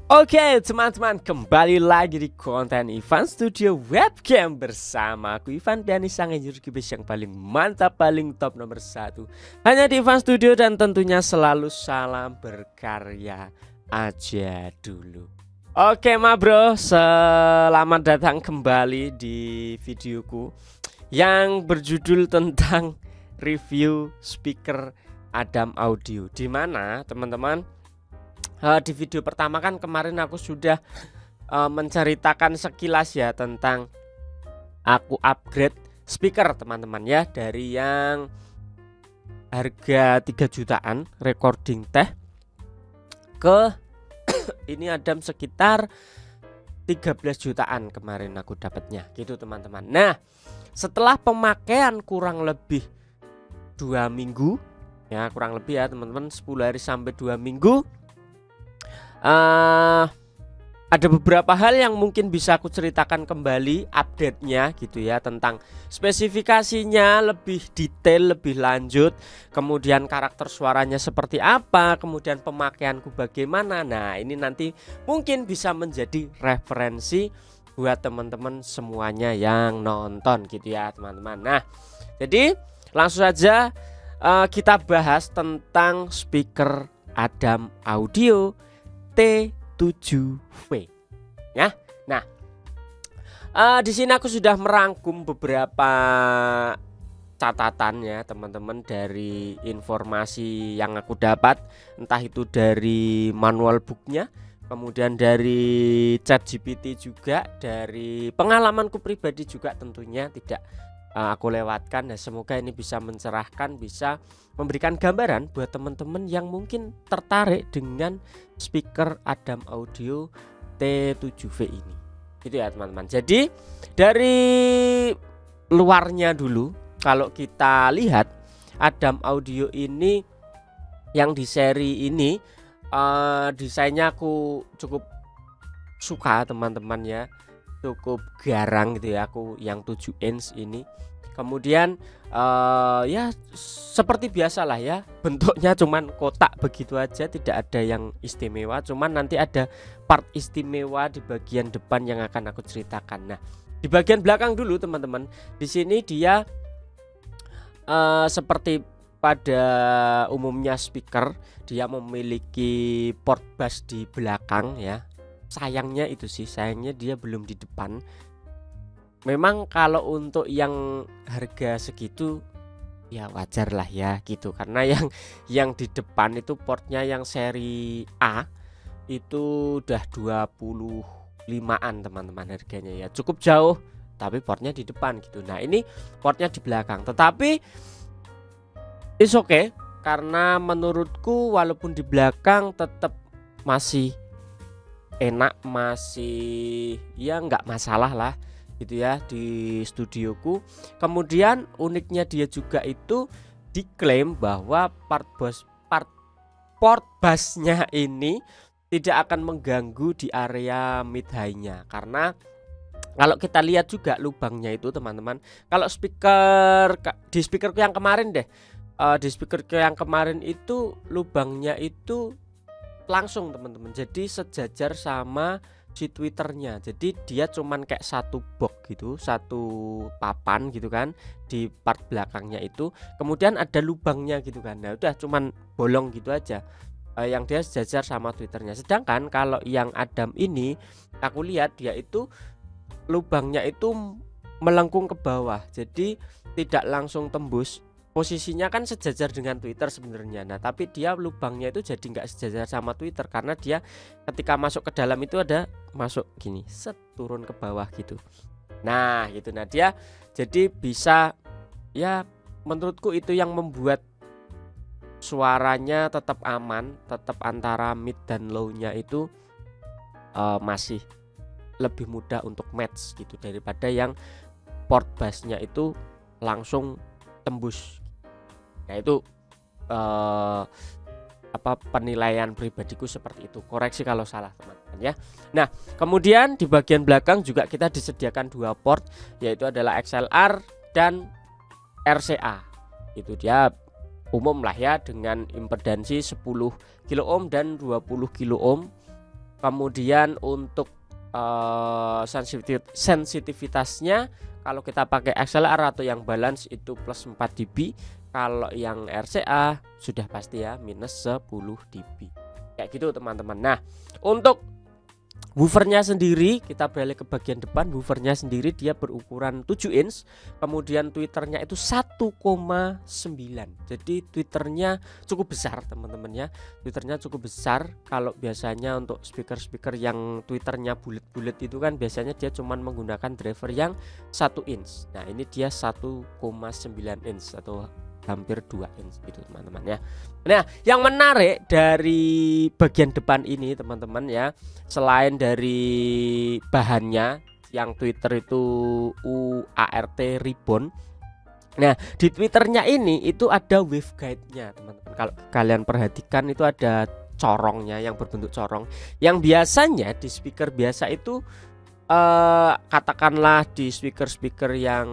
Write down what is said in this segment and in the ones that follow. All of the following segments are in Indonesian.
Oke teman-teman, kembali lagi di konten Ivan Studio Webcam bersama aku Ivan Pianis, sang jurukibis yang paling mantap, paling top nomor 1 hanya di Ivan Studio. Dan tentunya selalu salam berkarya aja dulu. Oke ma bro, selamat datang kembali di videoku yang berjudul tentang review speaker Adam Audio, dimana teman-teman di video pertama kan kemarin aku sudah menceritakan sekilas ya tentang aku upgrade speaker teman-teman ya, dari yang harga 3 jutaan recording teh ke ini Adam sekitar 13 jutaan kemarin aku dapatnya gitu teman-teman. Nah, setelah pemakaian kurang lebih 2 minggu ya, kurang lebih ya teman-teman, 10 hari sampai 2 minggu, ada beberapa hal yang mungkin bisa aku ceritakan kembali update-nya gitu ya, tentang spesifikasinya lebih detail, lebih lanjut, kemudian karakter suaranya seperti apa, kemudian pemakaianku bagaimana. Nah, ini nanti mungkin bisa menjadi referensi buat teman-teman semuanya yang nonton gitu ya teman-teman. Nah, jadi langsung saja kita bahas tentang speaker Adam Audio T7V ya. Nah, di sini aku sudah merangkum beberapa catatan ya teman-teman dari informasi yang aku dapat, entah itu dari manual booknya, kemudian dari ChatGPT, juga dari pengalamanku pribadi juga tentunya tidak aku lewatkan. Nah, semoga ini bisa mencerahkan, bisa memberikan gambaran buat teman-teman yang mungkin tertarik dengan speaker Adam Audio T7V ini gitu ya teman-teman. Jadi dari luarnya dulu, kalau kita lihat Adam Audio ini yang di seri ini desainnya aku cukup suka teman-teman ya, cukup garang gitu ya aku yang 7 inch ini. Kemudian ya seperti biasalah ya, bentuknya cuman kotak begitu aja, tidak ada yang istimewa. Cuman nanti ada part istimewa di bagian depan yang akan aku ceritakan. Nah, di bagian belakang dulu teman-teman, di sini dia seperti pada umumnya speaker, dia memiliki port bass di belakang ya. Sayangnya itu sih, sayangnya dia belum di depan. Memang kalau untuk yang harga segitu ya wajar lah ya gitu, karena yang di depan itu portnya yang seri A itu udah 25-an teman-teman harganya ya, cukup jauh, tapi portnya di depan gitu. Nah, ini portnya di belakang, tetapi it's okay, karena menurutku walaupun di belakang tetap masih enak, masih ya nggak masalah lah gitu ya di studioku. Kemudian uniknya dia juga itu diklaim bahwa port bassnya ini tidak akan mengganggu di area mid high-nya, karena kalau kita lihat juga lubangnya itu teman-teman, kalau di speakerku yang kemarin deh, di speakerku yang kemarin itu lubangnya itu langsung teman-teman, jadi sejajar sama si Twitternya. Jadi dia cuman kayak satu box gitu, satu papan gitu kan di part belakangnya itu, kemudian ada lubangnya gitu kan. Nah, udah cuman bolong gitu aja, yang dia sejajar sama Twitternya. Sedangkan kalau yang Adam ini aku lihat dia itu lubangnya itu melengkung ke bawah, jadi tidak langsung tembus. Posisinya kan sejajar dengan Twitter sebenarnya. Nah, tapi dia lubangnya itu jadi nggak sejajar sama Twitter, karena dia ketika masuk ke dalam itu ada masuk gini, set turun ke bawah gitu. Nah, gitu. Nah, dia jadi bisa ya, menurutku itu yang membuat suaranya tetap aman, tetap antara mid dan low-nya itu masih lebih mudah untuk match gitu, daripada yang port bass-nya itu langsung tembus. Nah, itu penilaian pribadiku seperti itu. Koreksi kalau salah teman-teman ya. Nah, kemudian di bagian belakang juga kita disediakan 2 port, yaitu adalah XLR dan RCA. Itu dia umum lah ya, dengan impedansi 10 kilo ohm dan 20 kilo ohm. Kemudian untuk sensitivitasnya kalau kita pakai XLR atau yang balance itu plus 4 dB. Kalau yang RCA sudah pasti ya minus 10 dB. Kayak gitu teman-teman. Nah, untuk woofernya sendiri, kita beralih ke bagian depan. Woofernya sendiri dia berukuran 7 inch. Kemudian tweeternya itu 1,9. Jadi tweeternya cukup besar teman-teman ya. Tweeternya cukup besar. Kalau biasanya untuk speaker-speaker yang tweeternya bulat-bulat itu kan biasanya dia cuman menggunakan driver yang 1 inch. Nah, ini dia 1,9 inch atau hampir 2 inch gitu teman-teman ya. Nah, yang menarik dari bagian depan ini teman-teman ya, selain dari bahannya yang Twitter itu UART ribbon. Nah, di Twitternya ini itu ada waveguide-nya teman-teman. Kalau kalian perhatikan itu ada corongnya yang berbentuk corong. Yang biasanya di speaker biasa itu katakanlah di speaker-speaker yang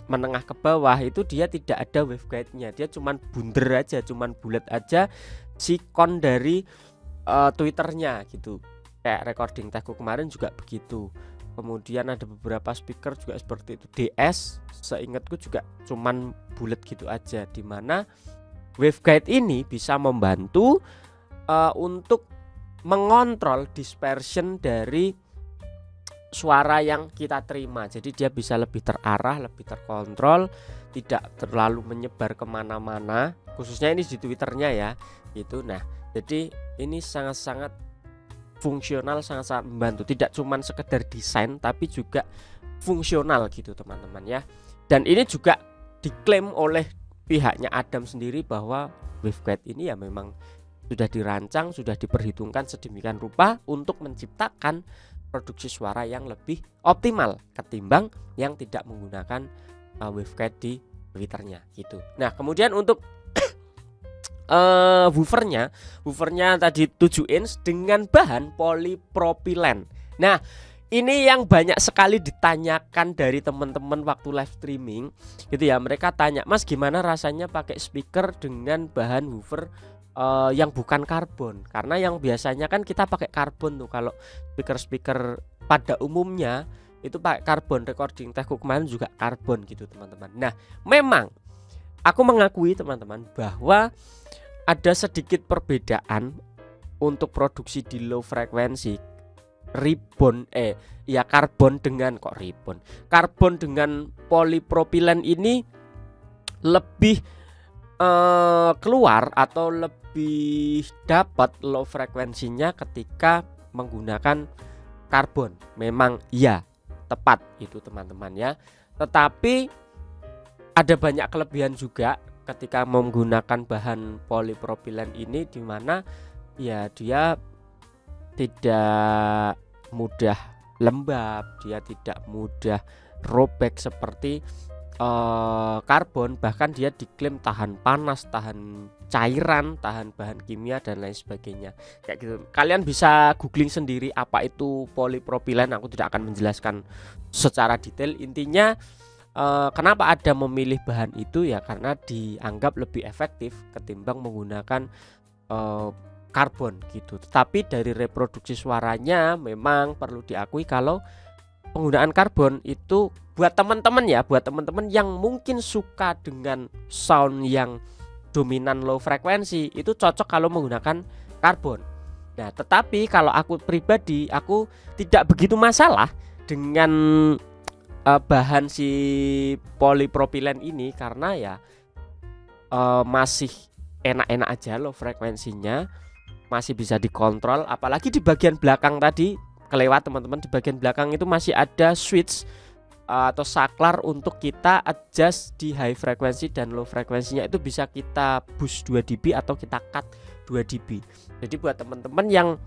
menengah ke bawah itu dia tidak ada waveguide-nya, dia cuman bunder aja, cuman bulat aja sikon dari Twitternya gitu. Kayak recording tehku kemarin juga begitu. Kemudian ada beberapa speaker juga seperti itu. DS seingatku juga cuman bulat gitu aja, dimana waveguide ini bisa membantu untuk mengontrol dispersion dari suara yang kita terima. Jadi dia bisa lebih terarah, lebih terkontrol, tidak terlalu menyebar kemana-mana. Khususnya ini di Twitternya ya gitu. Nah, jadi ini sangat-sangat fungsional, sangat-sangat membantu. Tidak cuma sekedar desain tapi juga fungsional gitu teman-teman ya. Dan ini juga diklaim oleh pihaknya Adam sendiri bahwa waveguide ini ya memang sudah dirancang, sudah diperhitungkan sedemikian rupa untuk menciptakan produksi suara yang lebih optimal ketimbang yang tidak menggunakan waveguide di Twitternya gitu. Nah, kemudian untuk woofernya tadi 7 inch dengan bahan polipropilen. Nah, ini yang banyak sekali ditanyakan dari teman-teman waktu live streaming gitu ya. Mereka tanya, "Mas, gimana rasanya pakai speaker dengan bahan woofer yang bukan karbon?" Karena yang biasanya kan kita pakai karbon tuh kalau speaker-speaker pada umumnya itu pakai karbon. Recording tehku kemarin juga karbon gitu teman-teman. Nah, memang aku mengakui teman-teman bahwa ada sedikit perbedaan untuk produksi di low frekuensi. Karbon dengan polipropilen ini lebih keluar atau lebih dapat low frekuensinya ketika menggunakan karbon. Memang ya tepat itu teman-teman ya. Tetapi ada banyak kelebihan juga ketika menggunakan bahan polipropilen ini, di mana ya dia tidak mudah lembab, dia tidak mudah robek seperti karbon. Bahkan dia diklaim tahan panas, tahan cairan, tahan bahan kimia dan lain sebagainya kayak gitu. Kalian bisa googling sendiri apa itu polipropilen, aku tidak akan menjelaskan secara detail. Intinya kenapa ada memilih bahan itu ya karena dianggap lebih efektif ketimbang menggunakan karbon gitu. Tetapi dari reproduksi suaranya memang perlu diakui kalau penggunaan karbon itu buat teman-teman yang mungkin suka dengan sound yang dominan low frekuensi itu cocok kalau menggunakan karbon. Nah, tetapi kalau aku pribadi, aku tidak begitu masalah dengan bahan si polipropilen ini karena ya masih enak-enak aja low frekuensinya, masih bisa dikontrol. Apalagi di bagian belakang tadi kelewat teman-teman, di bagian belakang itu masih ada switch atau saklar untuk kita adjust di high frekuensi dan low frekuensinya itu bisa kita boost 2 dB atau kita cut 2 dB. Jadi buat teman-teman yang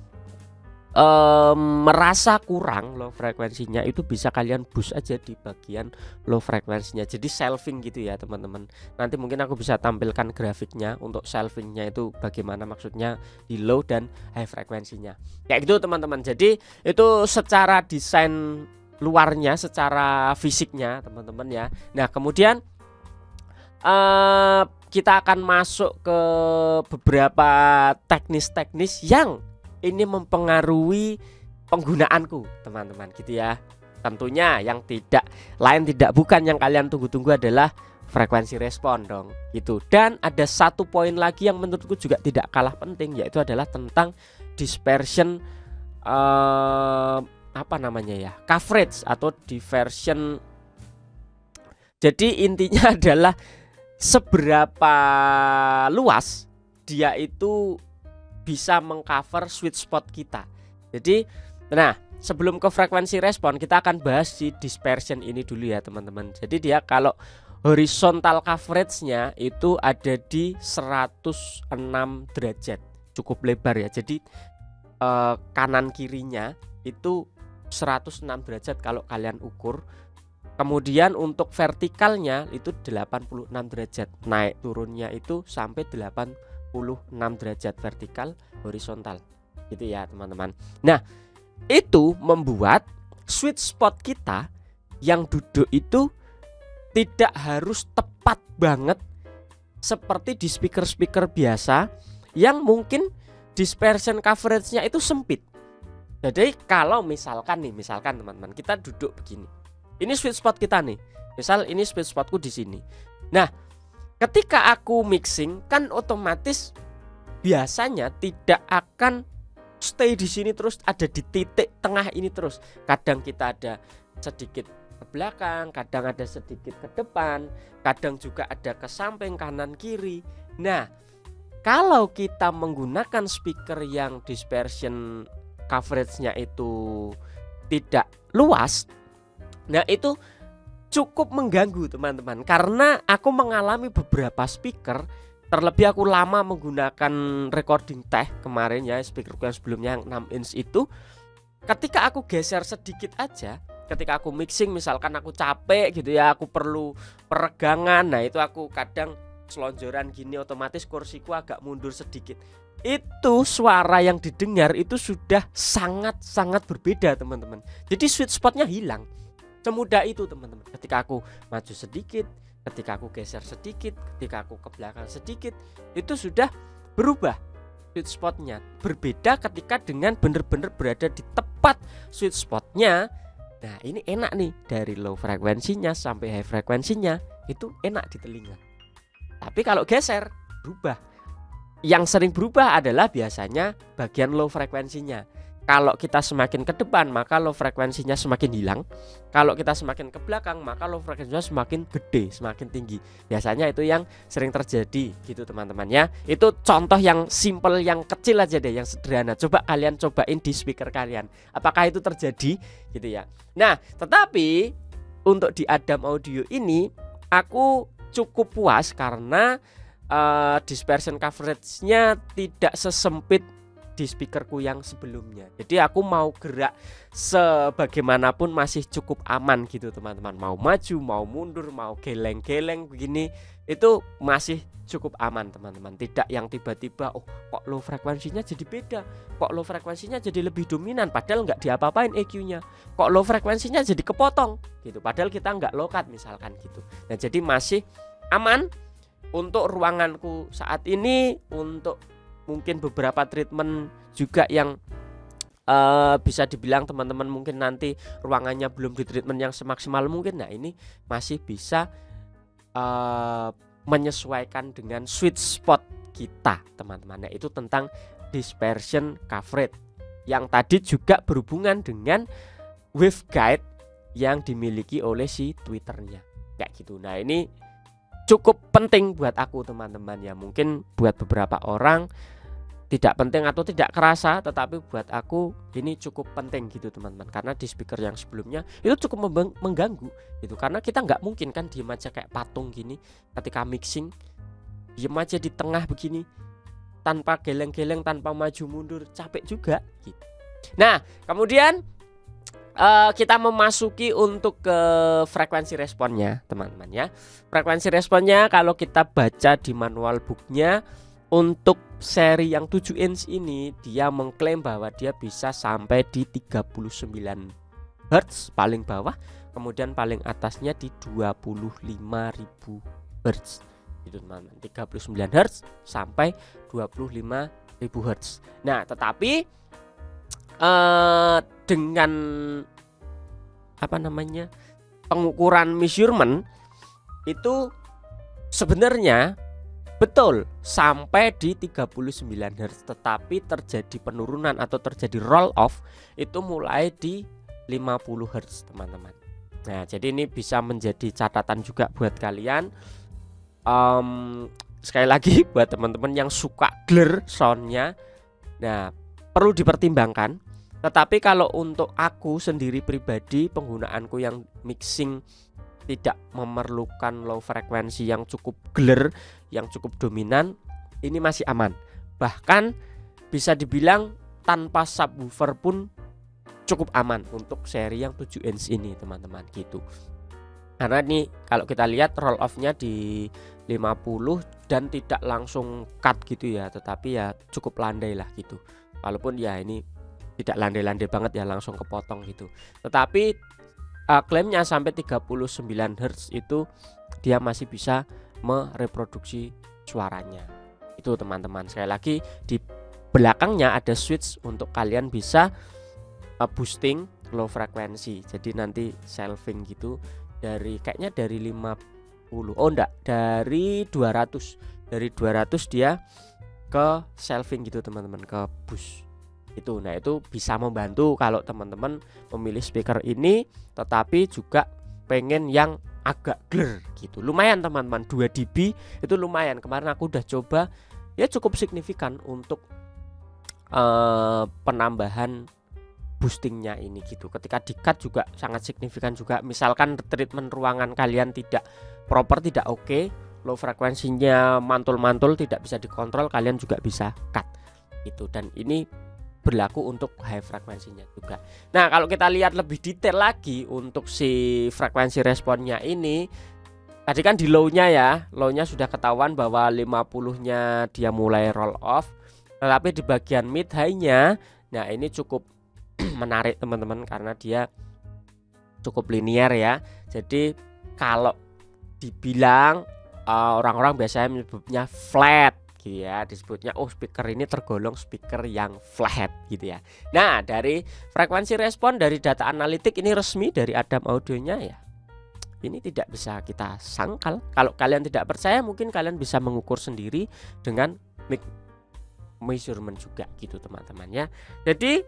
merasa kurang low frekuensinya itu bisa kalian boost aja di bagian low frekuensinya. Jadi shelving gitu ya teman-teman. Nanti mungkin aku bisa tampilkan grafiknya untuk shelvingnya itu bagaimana maksudnya di low dan high frekuensinya. Kayak gitu teman-teman. Jadi itu secara desain luarnya, secara fisiknya teman-teman ya. Nah, kemudian kita akan masuk ke beberapa teknis-teknis yang ini mempengaruhi penggunaanku teman-teman gitu ya. Tentunya yang tidak bukan yang kalian tunggu-tunggu adalah frekuensi respon dong gitu. Dan ada satu poin lagi yang menurutku juga tidak kalah penting, yaitu adalah tentang dispersion coverage atau diversion. Jadi intinya adalah seberapa luas dia itu bisa mengcover sweet spot kita. Jadi sebelum ke frekuensi respon, kita akan bahas di dispersion ini dulu ya teman-teman. Jadi dia kalau horizontal coverage-nya itu ada di 106 derajat, cukup lebar ya. Jadi kanan kirinya itu 106 derajat kalau kalian ukur. Kemudian untuk vertikalnya itu 86 derajat, naik turunnya itu sampai 86 derajat vertikal horizontal gitu ya teman-teman. Nah itu membuat sweet spot kita yang duduk itu tidak harus tepat banget seperti di speaker-speaker biasa yang mungkin dispersion coverage-nya itu sempit. Jadi kalau misalkan teman-teman kita duduk begini, ini sweet spot kita nih. Misal ini sweet spotku di sini. Nah, ketika aku mixing kan otomatis biasanya tidak akan stay di sini terus, ada di titik tengah ini terus. Kadang kita ada sedikit ke belakang, kadang ada sedikit ke depan, kadang juga ada ke samping kanan kiri. Nah, kalau kita menggunakan speaker yang dispersion coverage-nya itu tidak luas, nah itu cukup mengganggu teman-teman. Karena aku mengalami beberapa speaker, terlebih aku lama menggunakan recording tech kemarin ya, speakerku yang sebelumnya yang 6 inch itu, ketika aku geser sedikit aja, ketika aku mixing misalkan aku capek gitu ya, aku perlu peregangan, nah itu aku kadang selonjoran gini, otomatis kursiku agak mundur sedikit, itu suara yang didengar itu sudah sangat-sangat berbeda teman-teman. Jadi sweet spotnya hilang semudah itu teman-teman. Ketika aku maju sedikit, ketika aku geser sedikit, ketika aku ke belakang sedikit, itu sudah berubah sweet spotnya. Berbeda ketika dengan benar-benar berada di tepat sweet spotnya. Nah ini enak nih, dari low frekuensinya sampai high frekuensinya itu enak di telinga. Tapi kalau geser berubah. Yang sering berubah adalah biasanya bagian low frekuensinya. Kalau kita semakin ke depan maka low frekuensinya semakin hilang. Kalau kita semakin ke belakang maka low frekuensinya semakin gede, semakin tinggi. Biasanya itu yang sering terjadi gitu teman-teman ya. Itu contoh yang simple, yang kecil aja deh, yang sederhana. Coba kalian cobain di speaker kalian, apakah itu terjadi gitu ya. Nah tetapi untuk di Adam Audio ini aku cukup puas karena dispersion coverage-nya tidak sesempit di speakerku yang sebelumnya. Jadi aku mau gerak sebagaimanapun masih cukup aman gitu teman-teman. Mau maju, mau mundur, mau geleng-geleng begini, itu masih cukup aman teman-teman. Tidak yang tiba-tiba kok low frekuensinya jadi beda, kok low frekuensinya jadi lebih dominan, padahal nggak diapa-apain EQ-nya. Kok low frekuensinya jadi kepotong gitu, padahal kita nggak low cut misalkan gitu. Nah jadi masih aman untuk ruanganku saat ini. Untuk mungkin beberapa treatment juga yang bisa dibilang teman-teman mungkin nanti ruangannya belum di treatment yang semaksimal mungkin, nah ini masih bisa menyesuaikan dengan sweet spot kita teman-teman. Nah itu tentang dispersion coverage yang tadi juga berhubungan dengan waveguide yang dimiliki oleh si Twitternya kayak gitu. Nah ini cukup penting buat aku teman-teman ya. Mungkin buat beberapa orang tidak penting atau tidak kerasa, tetapi buat aku ini cukup penting gitu teman-teman. Karena di speaker yang sebelumnya itu cukup mengganggu gitu. Karena kita nggak mungkin kan diem aja kayak patung gini ketika mixing, diem aja di tengah begini tanpa geleng-geleng, tanpa maju mundur, capek juga gitu. Nah kemudian kita memasuki untuk ke frekuensi responnya teman-teman ya. Frekuensi responnya kalau kita baca di manual booknya, untuk seri yang 7 inch ini dia mengklaim bahwa dia bisa sampai di 39 Hz paling bawah, kemudian paling atasnya di 25.000 Hz gitu teman-teman. 39 Hz sampai 25.000 Hz. Nah, tetapi dengan pengukuran measurement itu sebenarnya betul sampai di 39 Hz, tetapi terjadi penurunan atau terjadi roll off itu mulai di 50 Hz, teman-teman. Nah, jadi ini bisa menjadi catatan juga buat kalian. Sekali lagi buat teman-teman yang suka glur soundnya, nah perlu dipertimbangkan. Tetapi kalau untuk aku sendiri pribadi, penggunaanku yang mixing tidak memerlukan low frekuensi yang cukup glur, yang cukup dominan, ini masih aman. Bahkan bisa dibilang tanpa subwoofer pun cukup aman untuk seri yang 7 inch ini, teman-teman, gitu. Karena ini kalau kita lihat roll off-nya di 50 dan tidak langsung cut gitu ya, tetapi ya cukup landai lah gitu. Walaupun ya ini tidak landai-landai banget ya, langsung kepotong gitu. Tetapi klaimnya sampai 39 Hz itu dia masih bisa mereproduksi suaranya. Itu, teman-teman. Sekali lagi di belakangnya ada switch untuk kalian bisa boosting low frekuensi. Jadi nanti shelving gitu dari 50. Oh enggak, dari 200. Dari 200 dia ke shelving gitu, teman-teman, ke boost. Itu. Nah, itu bisa membantu kalau teman-teman memilih speaker ini tetapi juga pengen yang agak glur gitu. Lumayan, teman-teman, 2 dB itu lumayan. Kemarin aku udah coba, ya cukup signifikan untuk penambahan boostingnya ini gitu. Ketika di-cut juga sangat signifikan juga. Misalkan treatment ruangan kalian tidak proper, tidak oke, low frekuensinya mantul-mantul, tidak bisa dikontrol, kalian juga bisa cut gitu. Dan ini berlaku untuk high frekuensinya juga. Nah, kalau kita lihat lebih detail lagi untuk si frekuensi responnya ini, tadi kan di low-nya ya, low-nya sudah ketahuan bahwa 50-nya dia mulai roll off. Tetapi di bagian mid high-nya, nah ini cukup menarik, teman-teman, karena dia cukup linear ya. Jadi kalau dibilang orang-orang biasanya menyebutnya flat gitu ya, disebutnya speaker ini tergolong speaker yang flat gitu ya. Nah, dari frekuensi respon dari data analitik ini resmi dari Adam Audionya ya, ini tidak bisa kita sangkal. Kalau kalian tidak percaya, mungkin kalian bisa mengukur sendiri dengan mic measurement juga gitu, teman-teman ya. Jadi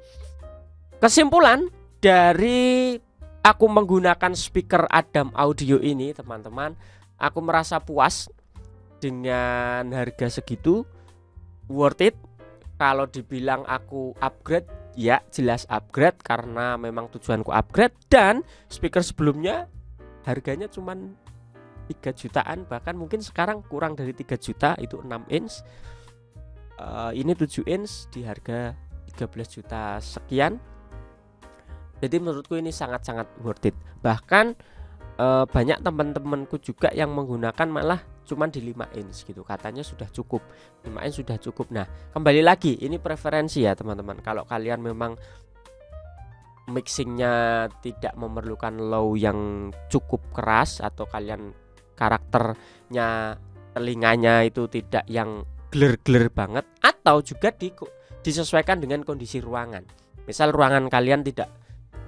kesimpulan dari aku menggunakan speaker Adam Audio ini, teman-teman, aku merasa puas dengan harga segitu, worth it. Kalau dibilang aku upgrade, ya jelas upgrade karena memang tujuanku upgrade. Dan speaker sebelumnya harganya cuman 3 jutaan, bahkan mungkin sekarang kurang dari 3 juta, itu 6 inch. Ini 7 inch di harga 13 juta sekian. Jadi menurutku ini sangat-sangat worth it. Bahkan banyak teman-temanku juga yang menggunakan malah cuman di 5 inch gitu, katanya sudah cukup, 5 inch sudah cukup. Nah, kembali lagi ini preferensi ya, teman-teman. Kalau kalian memang mixingnya tidak memerlukan low yang cukup keras, atau kalian karakternya telinganya itu tidak yang gler-gler banget, atau juga disesuaikan dengan kondisi ruangan. Misal ruangan kalian tidak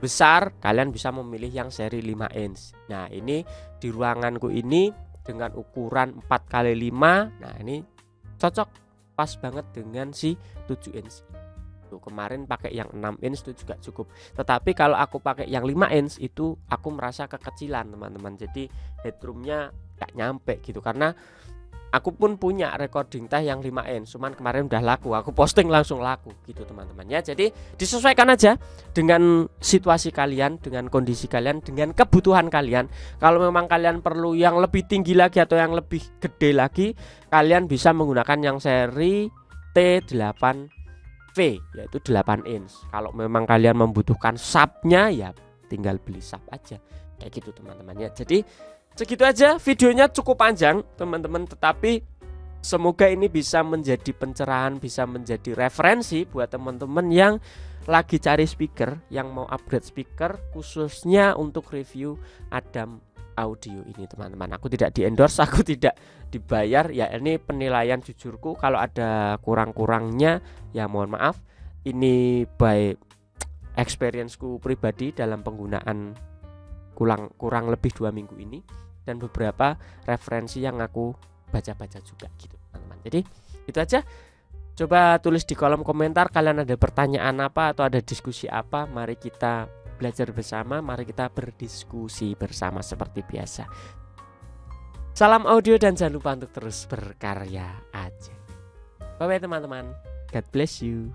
besar, kalian bisa memilih yang seri 5 inch. Nah, ini di ruanganku ini dengan ukuran 4x5, nah ini cocok, pas banget dengan si 7 inch. Tuh, kemarin pakai yang 6 inch itu juga cukup. Tetapi kalau aku pakai yang 5 inch itu aku merasa kekecilan, teman-teman. Jadi headroomnya gak nyampe gitu, karena aku pun punya recording teh yang 5 inch, cuman kemarin udah laku, aku posting langsung laku gitu, teman-teman ya. Jadi disesuaikan aja dengan situasi kalian, dengan kondisi kalian, dengan kebutuhan kalian. Kalau memang kalian perlu yang lebih tinggi lagi atau yang lebih gede lagi, kalian bisa menggunakan yang seri T8V, yaitu 8 inch. Kalau memang kalian membutuhkan subnya, ya tinggal beli sub aja, kayak gitu, teman-teman ya. Jadi segitu aja, videonya cukup panjang, teman-teman, tetapi semoga ini bisa menjadi pencerahan, bisa menjadi referensi buat teman-teman yang lagi cari speaker, yang mau upgrade speaker, khususnya untuk review Adam audio ini teman-teman. Aku tidak di-endorse, aku tidak dibayar ya, ini penilaian jujurku. Kalau ada kurang-kurangnya ya mohon maaf. Ini by experienceku pribadi dalam penggunaan kurang lebih 2 minggu ini, dan beberapa referensi yang aku baca-baca juga gitu teman-teman. Jadi itu aja. Coba tulis di kolom komentar kalian ada pertanyaan apa atau ada diskusi apa. Mari kita belajar bersama, mari kita berdiskusi bersama seperti biasa. Salam audio dan jangan lupa untuk terus berkarya aja. Bye bye teman-teman. God bless you.